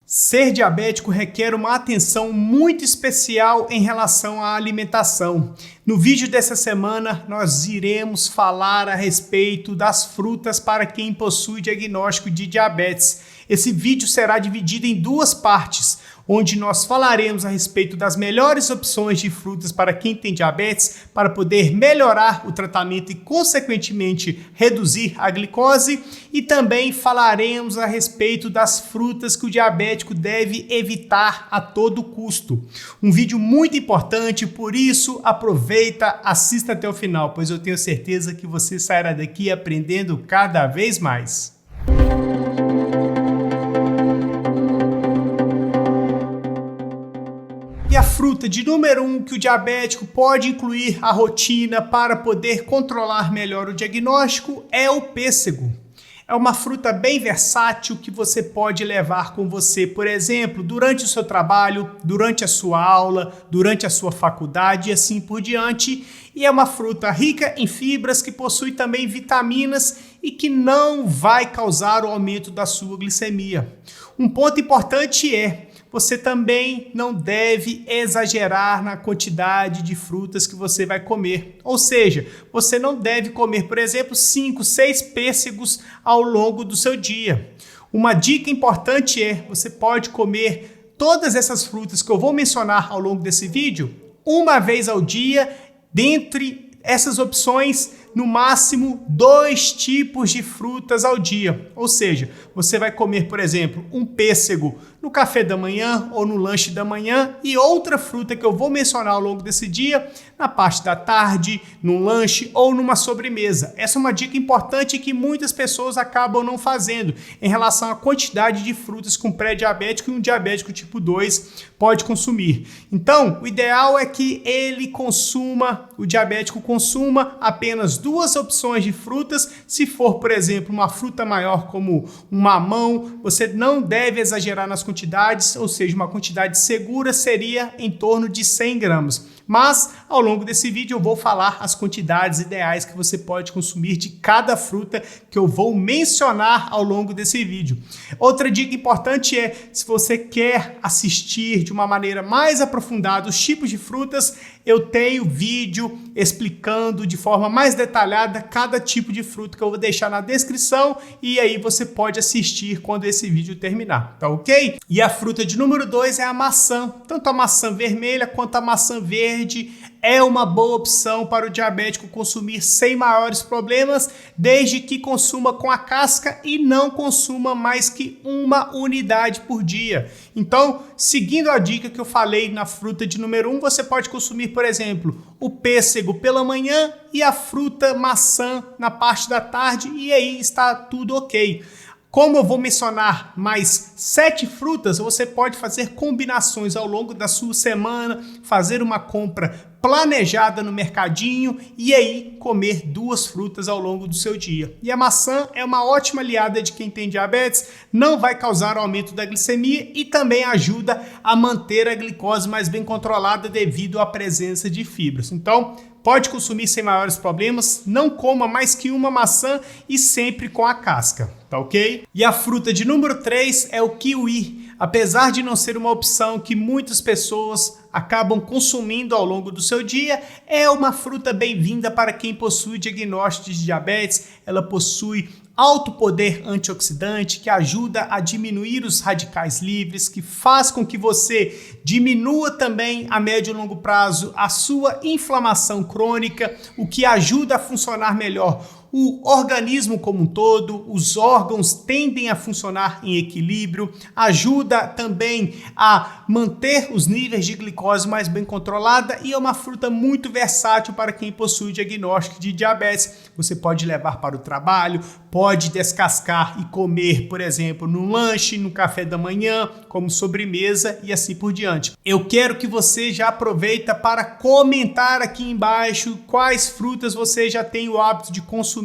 Ser diabético requer uma atenção muito especial em relação à alimentação. No vídeo dessa semana, nós iremos falar a respeito das frutas para quem possui diagnóstico de diabetes. Esse vídeo será dividido em duas partes, onde nós falaremos a respeito das melhores opções de frutas para quem tem diabetes, para poder melhorar o tratamento e, consequentemente, reduzir a glicose, e também falaremos a respeito das frutas que o diabético deve evitar a todo custo. Um vídeo muito importante, por isso aproveita, assista até o final, pois eu tenho certeza que você sairá daqui aprendendo cada vez mais. E a fruta de número 1 que o diabético pode incluir à rotina para poder controlar melhor o diagnóstico é o pêssego. É uma fruta bem versátil que você pode levar com você, por exemplo, durante o seu trabalho, durante a sua aula, durante a sua faculdade e assim por diante. E é uma fruta rica em fibras que possui também vitaminas e que não vai causar o aumento da sua glicemia. Um ponto importante é: você também não deve exagerar na quantidade de frutas que você vai comer. Ou seja, você não deve comer, por exemplo, 5, 6 pêssegos ao longo do seu dia. Uma dica importante é: você pode comer todas essas frutas que eu vou mencionar ao longo desse vídeo uma vez ao dia. Dentre essas opções, no máximo 2 tipos de frutas ao dia. Ou seja, você vai comer, por exemplo, um pêssego no café da manhã ou no lanche da manhã e outra fruta que eu vou mencionar ao longo desse dia na parte da tarde, num lanche ou numa sobremesa. Essa é uma dica importante que muitas pessoas acabam não fazendo em relação à quantidade de frutas que um pré-diabético e um diabético tipo 2 pode consumir. Então, o ideal é que o diabético consuma apenas 2 opções de frutas. Se for, por exemplo, uma fruta maior como um mamão, você não deve exagerar nas quantidades, ou seja, uma quantidade segura seria em torno de 100 gramas. Mas, ao longo desse vídeo, eu vou falar as quantidades ideais que você pode consumir de cada fruta que eu vou mencionar ao longo desse vídeo. Outra dica importante é: se você quer assistir de uma maneira mais aprofundada os tipos de frutas, eu tenho vídeo explicando de forma mais detalhada cada tipo de fruta que eu vou deixar na descrição, e aí você pode assistir quando esse vídeo terminar, tá ok? E a fruta de número 2 é a maçã. Tanto a maçã vermelha quanto a maçã verde é uma boa opção para o diabético consumir sem maiores problemas, desde que consuma com a casca e não consuma mais que 1 unidade por dia. Então, seguindo a dica que eu falei na fruta de número 1, você pode consumir, por exemplo, o pêssego pela manhã e a fruta maçã na parte da tarde, e aí está tudo ok. Como eu vou mencionar mais 7 frutas, você pode fazer combinações ao longo da sua semana, fazer uma compra planejada no mercadinho e aí comer 2 frutas ao longo do seu dia. E a maçã é uma ótima aliada de quem tem diabetes, não vai causar o aumento da glicemia e também ajuda a manter a glicose mais bem controlada devido à presença de fibras. Então, pode consumir sem maiores problemas, não coma mais que 1 maçã e sempre com a casca, tá ok? E a fruta de número 3 é o kiwi. Apesar de não ser uma opção que muitas pessoas acabam consumindo ao longo do seu dia, é uma fruta bem-vinda para quem possui diagnóstico de diabetes. Ela possui alto poder antioxidante que ajuda a diminuir os radicais livres, que faz com que você diminua também a médio e longo prazo a sua inflamação crônica, o que ajuda a funcionar melhor o organismo como um todo. Os órgãos tendem a funcionar em equilíbrio, ajuda também a manter os níveis de glicose mais bem controlada e é uma fruta muito versátil para quem possui diagnóstico de diabetes. Você pode levar para o trabalho, pode descascar e comer, por exemplo, no lanche, no café da manhã, como sobremesa e assim por diante. Eu quero que você já aproveita para comentar aqui embaixo quais frutas você já tem o hábito de consumir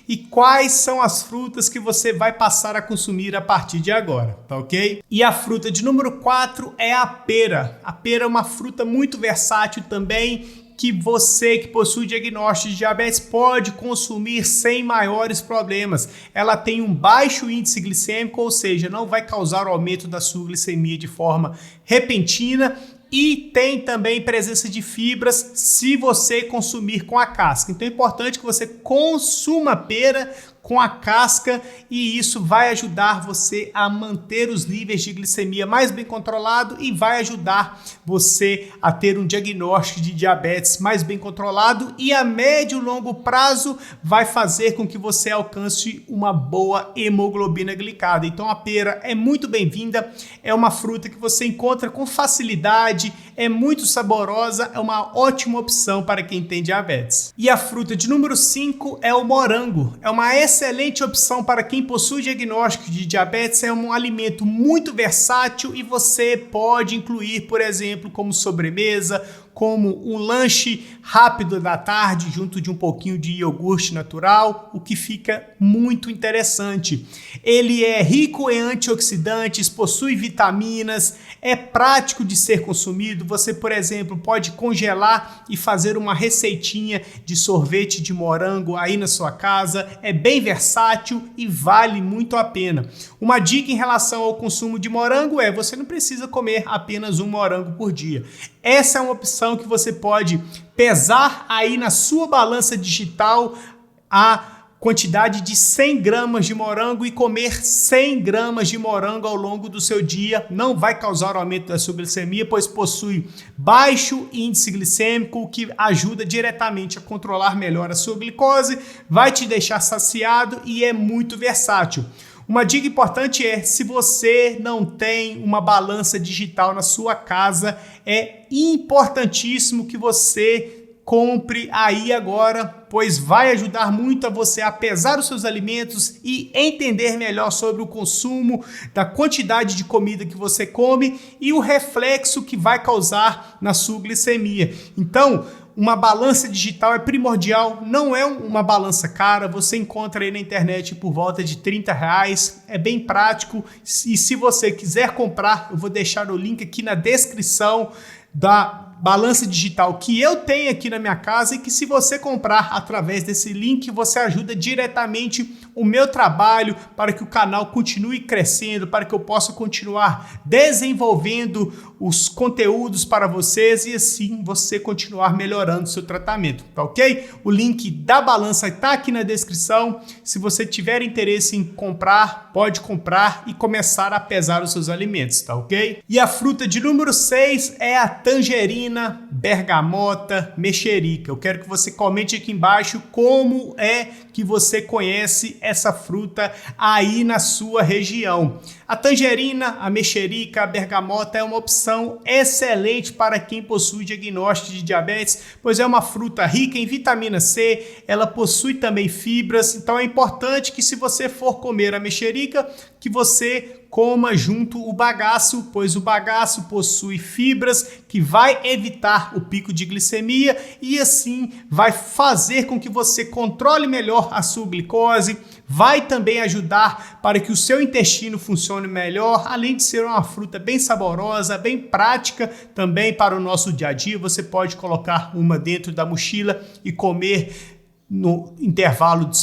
e quais são as frutas que você vai passar a consumir a partir de agora, tá ok? E a fruta de número 4 é a pera. A pera é uma fruta muito versátil também, que você que possui diagnóstico de diabetes pode consumir sem maiores problemas. Ela tem um baixo índice glicêmico, ou seja, não vai causar o aumento da sua glicemia de forma repentina, e tem também presença de fibras se você consumir com a casca. Então é importante que você consuma pera com a casca e isso vai ajudar você a manter os níveis de glicemia mais bem controlado e vai ajudar você a ter um diagnóstico de diabetes mais bem controlado e a médio e longo prazo vai fazer com que você alcance uma boa hemoglobina glicada. Então a pera é muito bem-vinda, é uma fruta que você encontra com facilidade, é muito saborosa, é uma ótima opção para quem tem diabetes. E a fruta de número 5 é o morango. É uma excelente opção para quem possui diagnóstico de diabetes, é um alimento muito versátil e você pode incluir, por exemplo, como sobremesa, como um lanche rápido da tarde, junto de um pouquinho de iogurte natural, o que fica muito interessante. Ele é rico em antioxidantes, possui vitaminas, é prático de ser consumido. Você, por exemplo, pode congelar e fazer uma receitinha de sorvete de morango aí na sua casa. É bem versátil e vale muito a pena. Uma dica em relação ao consumo de morango é: você não precisa comer apenas um morango por dia. Essa é uma opção que você pode pesar aí na sua balança digital a quantidade de 100 gramas de morango e comer 100 gramas de morango ao longo do seu dia. Não vai causar aumento da sua glicemia, pois possui baixo índice glicêmico, o que ajuda diretamente a controlar melhor a sua glicose, vai te deixar saciado e é muito versátil. Uma dica importante é: se você não tem uma balança digital na sua casa, é importantíssimo que você compre aí agora, pois vai ajudar muito a você a pesar os seus alimentos e entender melhor sobre o consumo, da quantidade de comida que você come e o reflexo que vai causar na sua glicemia. Então, uma balança digital é primordial, não é uma balança cara, você encontra aí na internet por volta de R$30, é bem prático e se você quiser comprar, eu vou deixar o link aqui na descrição da balança digital que eu tenho aqui na minha casa e que se você comprar através desse link, você ajuda diretamente o meu trabalho para que o canal continue crescendo, para que eu possa continuar desenvolvendo os conteúdos para vocês e assim você continuar melhorando o seu tratamento, tá ok? O link da balança está aqui na descrição. Se você tiver interesse em comprar, pode comprar e começar a pesar os seus alimentos, tá ok? E a fruta de número 6 é a tangerina, bergamota, mexerica. Eu quero que você comente aqui embaixo como é que você conhece essa fruta aí na sua região. A tangerina, a mexerica, a bergamota é uma opção excelente para quem possui diagnóstico de diabetes, pois é uma fruta rica em vitamina C, ela possui também fibras, então é importante que se você for comer a mexerica, que você coma junto o bagaço, pois o bagaço possui fibras que vai evitar o pico de glicemia e assim vai fazer com que você controle melhor a sua glicose, vai também ajudar para que o seu intestino funcione melhor, além de ser uma fruta bem saborosa, bem prática também para o nosso dia a dia. Você pode colocar uma dentro da mochila e comer no intervalo do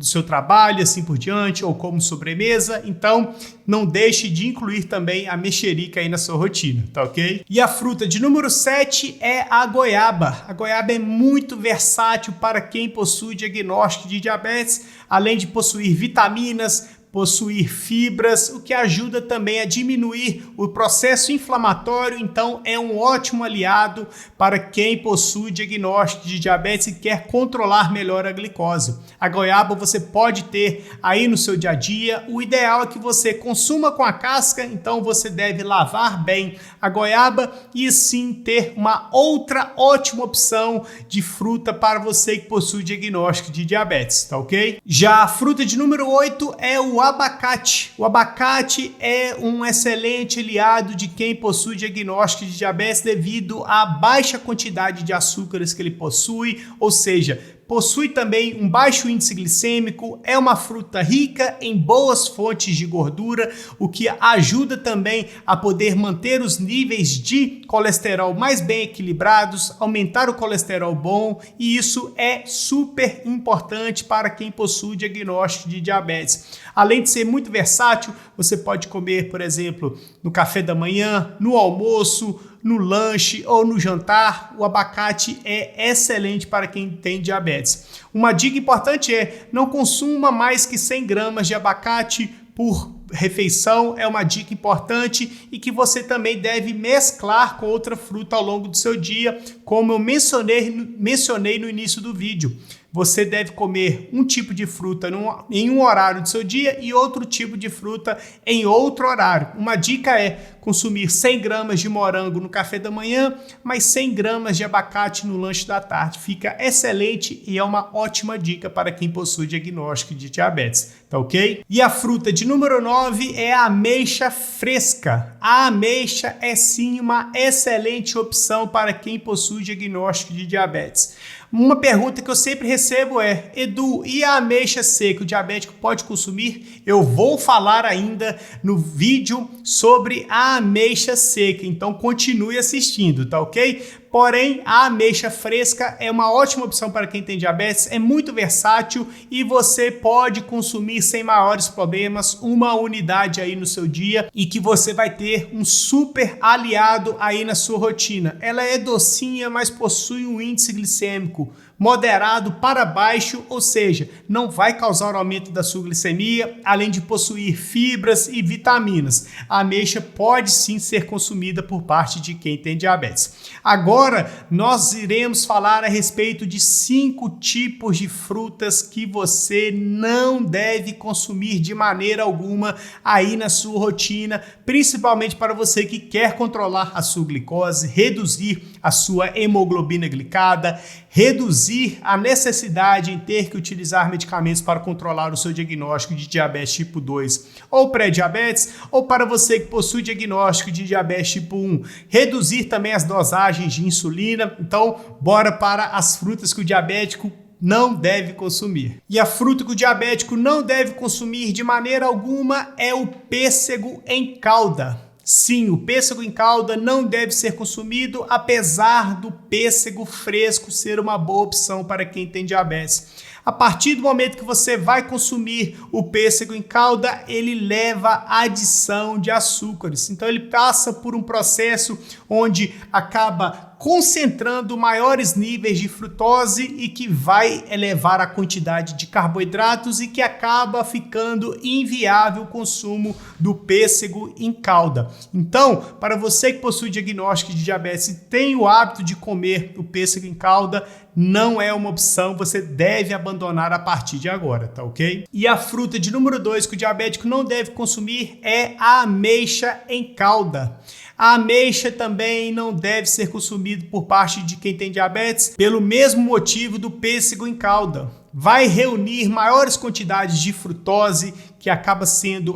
seu trabalho, assim por diante, ou como sobremesa. Então, não deixe de incluir também a mexerica aí na sua rotina, tá ok? E a fruta de número 7 é a goiaba. A goiaba é muito versátil para quem possui diagnóstico de diabetes, além de possuir vitaminas, possuir fibras, o que ajuda também a diminuir o processo inflamatório, então é um ótimo aliado para quem possui diagnóstico de diabetes e quer controlar melhor a glicose. A goiaba você pode ter aí no seu dia a dia, o ideal é que você consuma com a casca, então você deve lavar bem a goiaba e assim ter uma outra ótima opção de fruta para você que possui diagnóstico de diabetes, tá ok? Já a fruta de número 8 é o abacate. O abacate é um excelente aliado de quem possui diagnóstico de diabetes devido à baixa quantidade de açúcares que ele possui, ou seja, possui também um baixo índice glicêmico, é uma fruta rica em boas fontes de gordura, o que ajuda também a poder manter os níveis de colesterol mais bem equilibrados, aumentar o colesterol bom, e isso é super importante para quem possui diagnóstico de diabetes. Além de ser muito versátil, você pode comer, por exemplo, no café da manhã, no almoço, no lanche ou no jantar. O abacate é excelente para quem tem diabetes. Uma dica importante é: não consuma mais que 100 gramas de abacate por refeição. É uma dica importante, e que você também deve mesclar com outra fruta ao longo do seu dia, como eu mencionei no início do vídeo. Você deve comer um tipo de fruta em um horário do seu dia e outro tipo de fruta em outro horário. Uma dica é consumir 100 gramas de morango no café da manhã, mais 100 gramas de abacate no lanche da tarde. Fica excelente e é uma ótima dica para quem possui diagnóstico de diabetes, tá ok? E a fruta de número 9 é a ameixa fresca. A ameixa é sim uma excelente opção para quem possui diagnóstico de diabetes. Uma pergunta que eu sempre recebo é: Edu, e a ameixa seca, o diabético pode consumir? Eu vou falar ainda no vídeo sobre a ameixa seca, então continue assistindo, tá ok? Porém, a ameixa fresca é uma ótima opção para quem tem diabetes, é muito versátil e você pode consumir sem maiores problemas uma unidade aí no seu dia, e que você vai ter um super aliado aí na sua rotina. Ela é docinha, mas possui um índice glicêmico moderado para baixo, ou seja, não vai causar aumento da sua glicemia, além de possuir fibras e vitaminas. A ameixa pode sim ser consumida por parte de quem tem diabetes. Agora, nós iremos falar a respeito de 5 tipos de frutas que você não deve consumir de maneira alguma aí na sua rotina, principalmente para você que quer controlar a sua glicose, reduzir a sua hemoglobina glicada, reduzir a necessidade em ter que utilizar medicamentos para controlar o seu diagnóstico de diabetes tipo 2 ou pré-diabetes, ou para você que possui diagnóstico de diabetes tipo 1, reduzir também as dosagens de insulina. Então, bora para as frutas que o diabético não deve consumir. E a fruta que o diabético não deve consumir de maneira alguma é o pêssego em calda. Sim, o pêssego em calda não deve ser consumido, apesar do pêssego fresco ser uma boa opção para quem tem diabetes. A partir do momento que você vai consumir o pêssego em calda, ele leva à adição de açúcares. Então ele passa por um processo onde acaba concentrando maiores níveis de frutose, e que vai elevar a quantidade de carboidratos, e que acaba ficando inviável o consumo do pêssego em calda. Então, para você que possui diagnóstico de diabetes e tem o hábito de comer o pêssego em calda, não é uma opção, você deve abandonar a partir de agora, tá ok? E a fruta de número 2 que o diabético não deve consumir é a ameixa em calda. A ameixa também não deve ser consumida por parte de quem tem diabetes, pelo mesmo motivo do pêssego em calda. Vai reunir maiores quantidades de frutose, que acaba sendo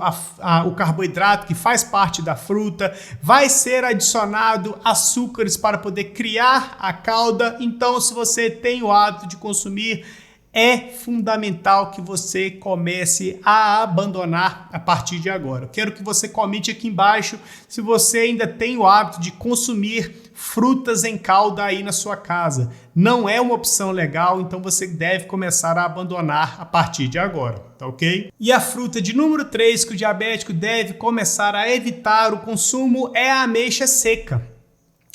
o carboidrato que faz parte da fruta, vai ser adicionado açúcares para poder criar a calda. Então, se você tem o hábito de consumir, é fundamental que você comece a abandonar a partir de agora. Eu quero que você comente aqui embaixo se você ainda tem o hábito de consumir frutas em calda aí na sua casa. Não é uma opção legal, então você deve começar a abandonar a partir de agora, tá ok? E a fruta de número 3 que o diabético deve começar a evitar o consumo é a ameixa seca.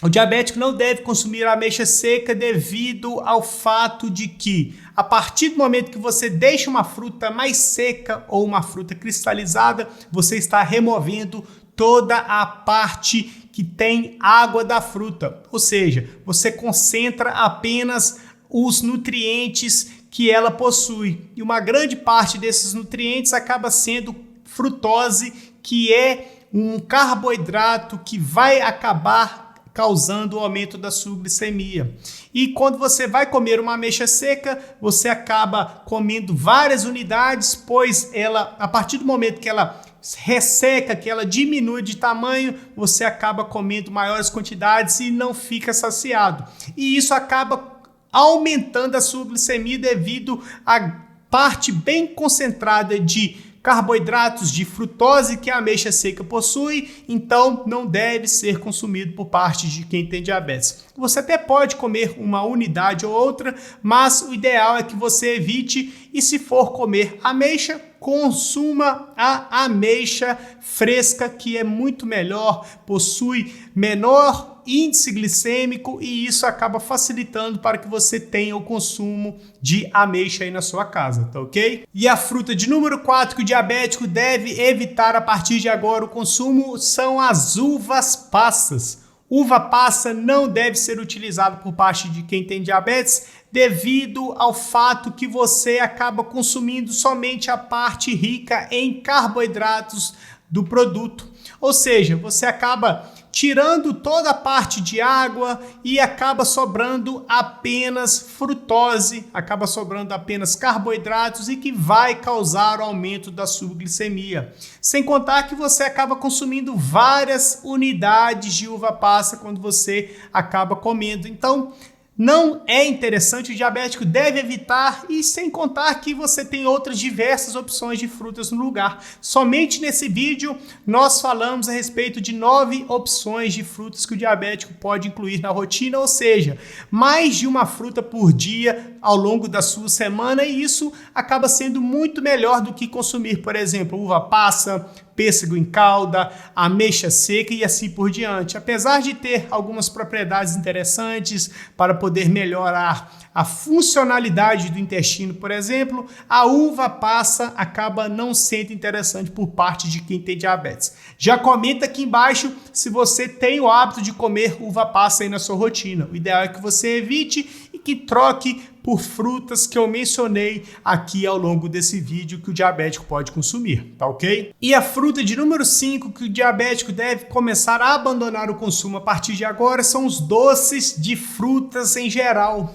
O diabético não deve consumir a ameixa seca devido ao fato de que, a partir do momento que você deixa uma fruta mais seca ou uma fruta cristalizada, você está removendo toda a parte que tem água da fruta. Ou seja, você concentra apenas os nutrientes que ela possui. E uma grande parte desses nutrientes acaba sendo frutose, que é um carboidrato que vai acabar causando o aumento da sua glicemia. E quando você vai comer uma ameixa seca, você acaba comendo várias unidades, pois ela, a partir do momento que ela resseca, que ela diminui de tamanho, você acaba comendo maiores quantidades e não fica saciado. E isso acaba aumentando a sua glicemia devido à parte bem concentrada de carboidratos, de frutose que a ameixa seca possui, então não deve ser consumido por parte de quem tem diabetes. Você até pode comer uma unidade ou outra, mas o ideal é que você evite, e se for comer ameixa, consuma a ameixa fresca, que é muito melhor, possui menor índice glicêmico e isso acaba facilitando para que você tenha o consumo de ameixa aí na sua casa, tá ok? E a fruta de número 4 que o diabético deve evitar a partir de agora o consumo são as uvas passas. Uva passa não deve ser utilizada por parte de quem tem diabetes devido ao fato que você acaba consumindo somente a parte rica em carboidratos do produto. Ou seja, você acaba tirando toda a parte de água e acaba sobrando apenas frutose, acaba sobrando apenas carboidratos e que vai causar o aumento da sua glicemia. Sem contar que você acaba consumindo várias unidades de uva passa quando você acaba comendo. Então, não é interessante, o diabético deve evitar, e sem contar que você tem outras diversas opções de frutas no lugar. Somente nesse vídeo nós falamos a respeito de 9 opções de frutas que o diabético pode incluir na rotina, ou seja, mais de uma fruta por dia ao longo da sua semana, e isso acaba sendo muito melhor do que consumir, por exemplo, uva passa, pêssego em calda, ameixa seca e assim por diante. Apesar de ter algumas propriedades interessantes para poder melhorar a funcionalidade do intestino, por exemplo, a uva passa acaba não sendo interessante por parte de quem tem diabetes. Já comenta aqui embaixo se você tem o hábito de comer uva passa aí na sua rotina. O ideal é que você evite e que troque por frutas que eu mencionei aqui ao longo desse vídeo que o diabético pode consumir, tá ok? E a fruta de número 5 que o diabético deve começar a abandonar o consumo a partir de agora são os doces de frutas em geral.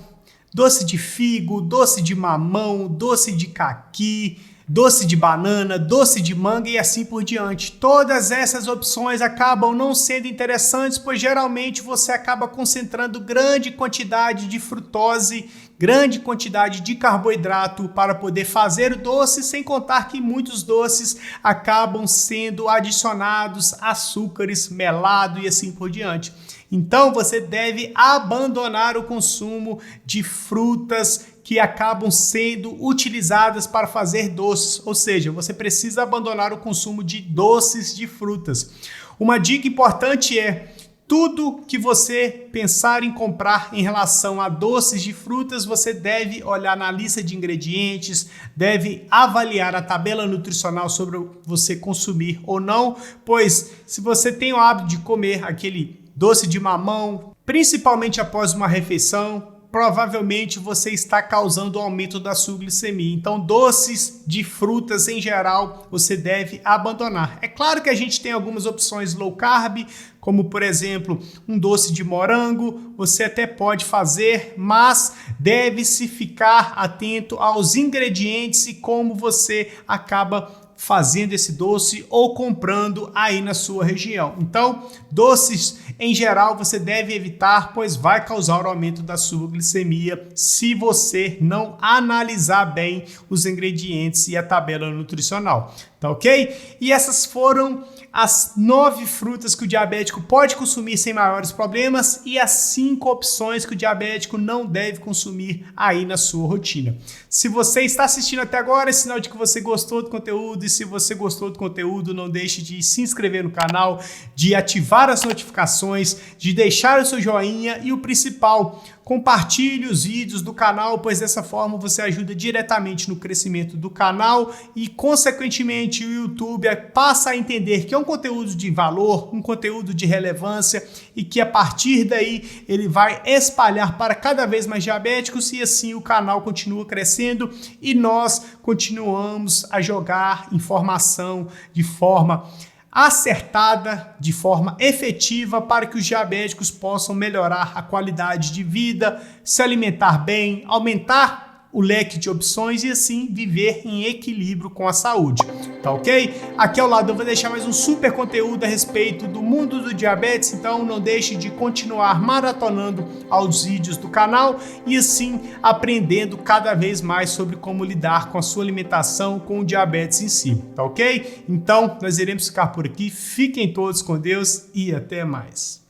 Doce de figo, doce de mamão, doce de caqui, doce de banana, doce de manga e assim por diante. Todas essas opções acabam não sendo interessantes, pois geralmente você acaba concentrando grande quantidade de frutose, grande quantidade de carboidrato para poder fazer o doce, sem contar que muitos doces acabam sendo adicionados açúcares, melado e assim por diante. Então você deve abandonar o consumo de frutas que acabam sendo utilizadas para fazer doces, ou seja, você precisa abandonar o consumo de doces de frutas. Uma dica importante é: tudo que você pensar em comprar em relação a doces de frutas, você deve olhar na lista de ingredientes, deve avaliar a tabela nutricional sobre você consumir ou não, pois se você tem o hábito de comer aquele doce de mamão, principalmente após uma refeição, provavelmente você está causando o aumento da sua glicemia. Então, doces de frutas em geral, você deve abandonar. É claro que a gente tem algumas opções low carb, como por exemplo, um doce de morango, você até pode fazer, mas deve-se ficar atento aos ingredientes e como você acaba fazendo esse doce ou comprando aí na sua região. Então, doces em geral você deve evitar, pois vai causar o aumento da sua glicemia se você não analisar bem os ingredientes e a tabela nutricional. Tá ok? E essas foram as 9 frutas que o diabético pode consumir sem maiores problemas e as 5 opções que o diabético não deve consumir aí na sua rotina. Se você está assistindo até agora, é sinal de que você gostou do conteúdo, e se você gostou do conteúdo, não deixe de se inscrever no canal, de ativar as notificações, de deixar o seu joinha e o principal, compartilhe os vídeos do canal, pois dessa forma você ajuda diretamente no crescimento do canal e, consequentemente, o YouTube passa a entender que é um conteúdo de valor, um conteúdo de relevância e que a partir daí ele vai espalhar para cada vez mais diabéticos e assim o canal continua crescendo e nós continuamos a jogar informação de forma acertada, de forma efetiva, para que os diabéticos possam melhorar a qualidade de vida, se alimentar bem, aumentar o leque de opções e assim viver em equilíbrio com a saúde, tá ok? Aqui ao lado eu vou deixar mais um super conteúdo a respeito do mundo do diabetes, então não deixe de continuar maratonando aos vídeos do canal e assim aprendendo cada vez mais sobre como lidar com a sua alimentação, com o diabetes em si, tá ok? Então nós iremos ficar por aqui, fiquem todos com Deus e até mais.